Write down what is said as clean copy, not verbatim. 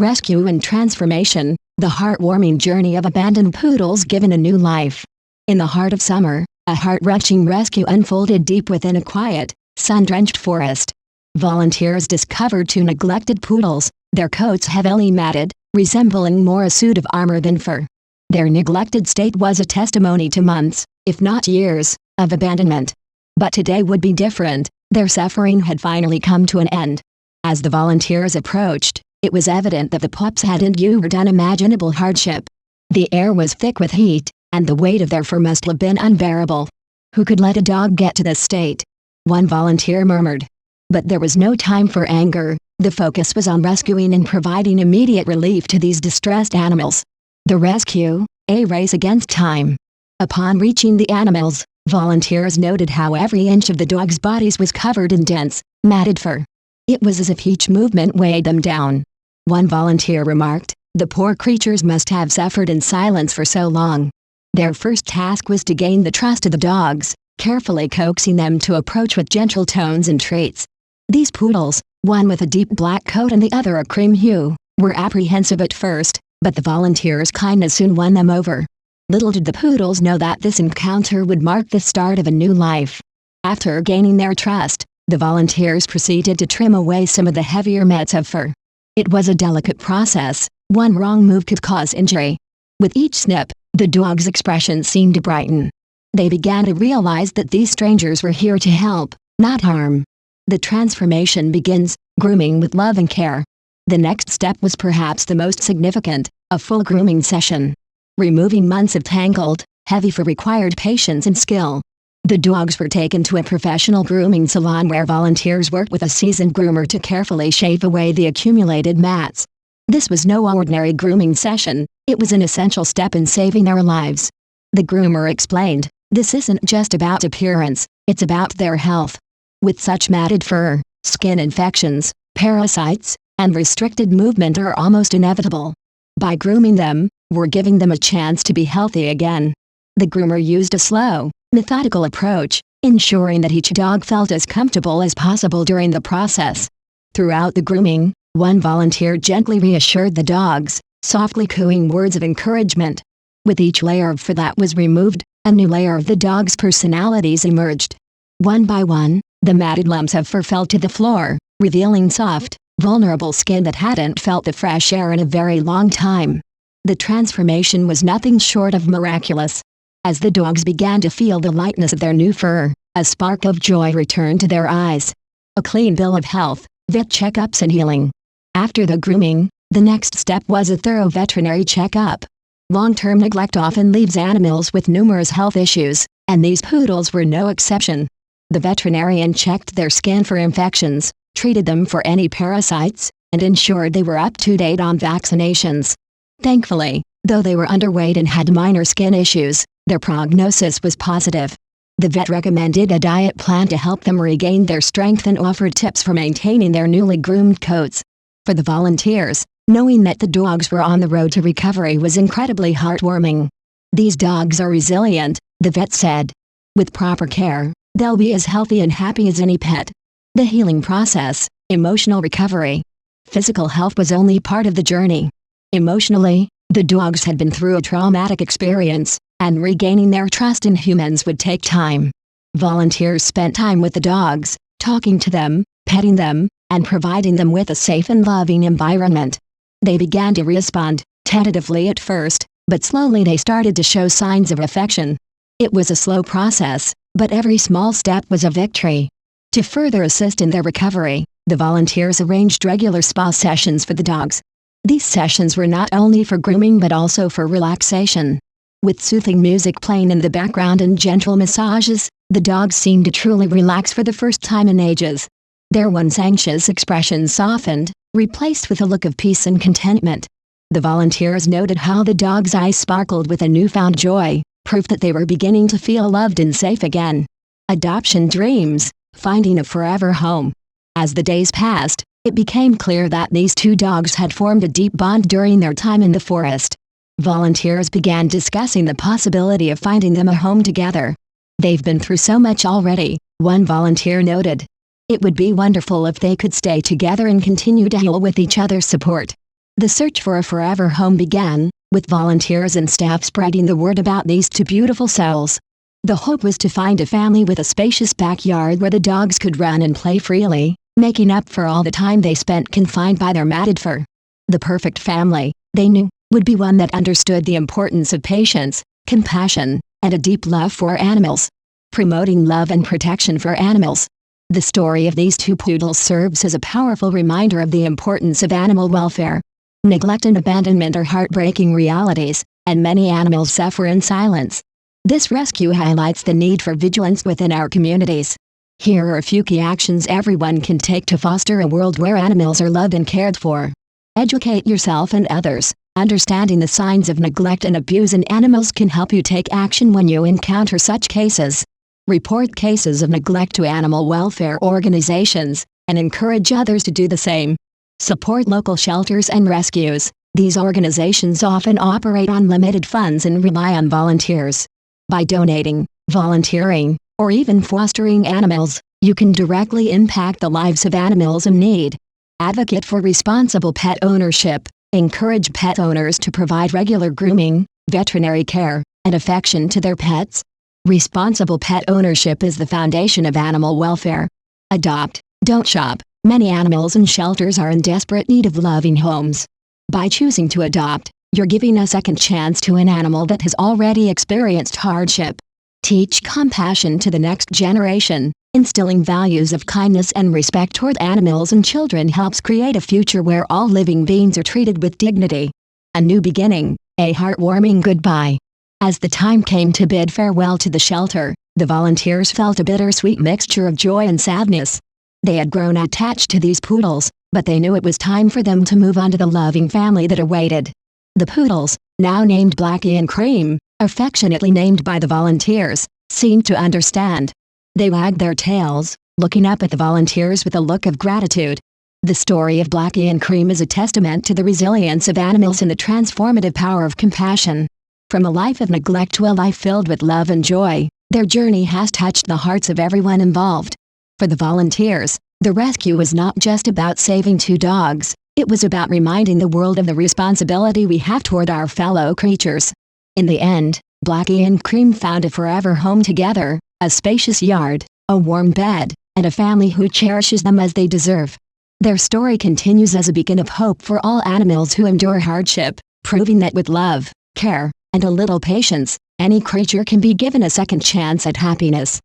Rescue and transformation, the heartwarming journey of abandoned poodles given a new life. In the heart of summer, a heart-wrenching rescue unfolded deep within a quiet, sun-drenched forest. Volunteers discovered two neglected poodles, their coats heavily matted, resembling more a suit of armor than fur. Their neglected state was a testimony to months, if not years, of abandonment. But today would be different. Their suffering had finally come to an end. As the volunteers approached, it was evident that the pups had endured unimaginable hardship. The air was thick with heat, and the weight of their fur must have been unbearable. Who could let a dog get to this state? One volunteer murmured. But there was no time for anger. The focus was on rescuing and providing immediate relief to these distressed animals. The rescue, a race against time. Upon reaching the animals, volunteers noted how every inch of the dogs' bodies was covered in dense, matted fur. It was as if each movement weighed them down. One volunteer remarked, "The poor creatures must have suffered in silence for so long." Their first task was to gain the trust of the dogs, carefully coaxing them to approach with gentle tones and treats. These poodles, one with a deep black coat and the other a cream hue, were apprehensive at first, but the volunteers' kindness soon won them over. Little did the poodles know that this encounter would mark the start of a new life. After gaining their trust, the volunteers proceeded to trim away some of the heavier mats of fur. It was a delicate process. One wrong move could cause injury. With each snip, the dogs' expression seemed to brighten. They began to realize that these strangers were here to help, not harm. The transformation begins, grooming with love and care. The next step was perhaps the most significant, a full grooming session. Removing months of tangled, heavy fur required patience and skill. The dogs were taken to a professional grooming salon where volunteers worked with a seasoned groomer to carefully shave away the accumulated mats. This was no ordinary grooming session, it was an essential step in saving their lives. The groomer explained, "This isn't just about appearance, it's about their health. With such matted fur, skin infections, parasites, and restricted movement are almost inevitable. By grooming them, we're giving them a chance to be healthy again." The groomer used a slow, methodical approach, ensuring that each dog felt as comfortable as possible during the process. Throughout the grooming, one volunteer gently reassured the dogs, softly cooing words of encouragement. With each layer of fur that was removed, a new layer of the dogs' personalities emerged. One by one, the matted lumps of fur fell to the floor, revealing soft, vulnerable skin that hadn't felt the fresh air in a very long time. The transformation was nothing short of miraculous. As the dogs began to feel the lightness of their new fur, a spark of joy returned to their eyes. A clean bill of health, vet checkups and healing. After the grooming, the next step was a thorough veterinary checkup. Long-term neglect often leaves animals with numerous health issues, and these poodles were no exception. The veterinarian checked their skin for infections, treated them for any parasites, and ensured they were up to date on vaccinations. Thankfully, though they were underweight and had minor skin issues, their prognosis was positive. The vet recommended a diet plan to help them regain their strength and offered tips for maintaining their newly groomed coats. For the volunteers, knowing that the dogs were on the road to recovery was incredibly heartwarming. "These dogs are resilient," the vet said. "With proper care, they'll be as healthy and happy as any pet." The healing process, emotional recovery. Physical health was only part of the journey. Emotionally, the dogs had been through a traumatic experience, and regaining their trust in humans would take time. Volunteers spent time with the dogs, talking to them, petting them, and providing them with a safe and loving environment. They began to respond, tentatively at first, but slowly they started to show signs of affection. It was a slow process, but every small step was a victory. To further assist in their recovery, the volunteers arranged regular spa sessions for the dogs. These sessions were not only for grooming but also for relaxation. With soothing music playing in the background and gentle massages, the dogs seemed to truly relax for the first time in ages. Their once anxious expressions softened, replaced with a look of peace and contentment. The volunteers noted how the dogs' eyes sparkled with a newfound joy, proof that they were beginning to feel loved and safe again. Adoption dreams, finding a forever home. As the days passed, it became clear that these two dogs had formed a deep bond during their time in the forest. Volunteers began discussing the possibility of finding them a home together. "They've been through so much already," one volunteer noted. "It would be wonderful if they could stay together and continue to heal with each other's support." The search for a forever home began, with volunteers and staff spreading the word about these two beautiful souls. The hope was to find a family with a spacious backyard where the dogs could run and play freely, making up for all the time they spent confined by their matted fur. The perfect family, they knew, would be one that understood the importance of patience, compassion, and a deep love for animals. Promoting love and protection for animals. The story of these two poodles serves as a powerful reminder of the importance of animal welfare. Neglect and abandonment are heartbreaking realities, and many animals suffer in silence. This rescue highlights the need for vigilance within our communities. Here are a few key actions everyone can take to foster a world where animals are loved and cared for. Educate yourself and others. Understanding the signs of neglect and abuse in animals can help you take action when you encounter such cases. Report cases of neglect to animal welfare organizations, and encourage others to do the same. Support local shelters and rescues. These organizations often operate on limited funds and rely on volunteers. By donating, volunteering, or even fostering animals, you can directly impact the lives of animals in need. Advocate for responsible pet ownership. Encourage pet owners to provide regular grooming, veterinary care, and affection to their pets. Responsible pet ownership is the foundation of animal welfare. Adopt, don't shop. Many animals in shelters are in desperate need of loving homes. By choosing to adopt, you're giving a second chance to an animal that has already experienced hardship. Teach compassion to the next generation. Instilling values of kindness and respect toward animals and children helps create a future where all living beings are treated with dignity. A new beginning, a heartwarming goodbye. As the time came to bid farewell to the shelter, the volunteers felt a bittersweet mixture of joy and sadness. They had grown attached to these poodles, but they knew it was time for them to move on to the loving family that awaited. The poodles, now named Blackie and Cream, affectionately named by the volunteers, seemed to understand. They wagged their tails, looking up at the volunteers with a look of gratitude. The story of Blackie and Cream is a testament to the resilience of animals and the transformative power of compassion. From a life of neglect to a life filled with love and joy, their journey has touched the hearts of everyone involved. For the volunteers, the rescue was not just about saving two dogs, it was about reminding the world of the responsibility we have toward our fellow creatures. In the end, Blackie and Cream found a forever home together, a spacious yard, a warm bed, and a family who cherishes them as they deserve. Their story continues as a beacon of hope for all animals who endure hardship, proving that with love, care, and a little patience, any creature can be given a second chance at happiness.